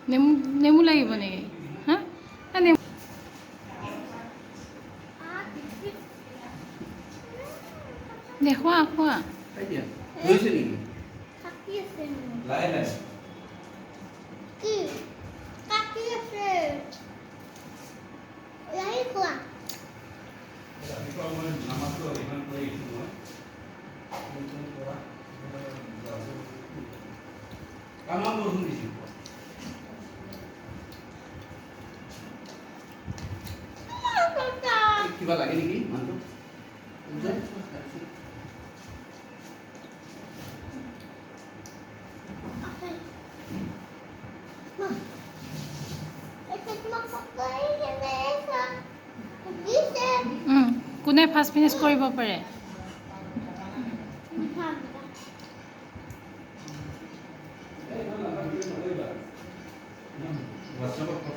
নেমু নেমু লাগিব নেকি হা নেমু দে খোৱা খোৱা কিবা লাগে নেকি মানুহটো কোনে ফাৰ্ষ্ট ফিনিছ কৰিব পাৰে WhatsApp-ত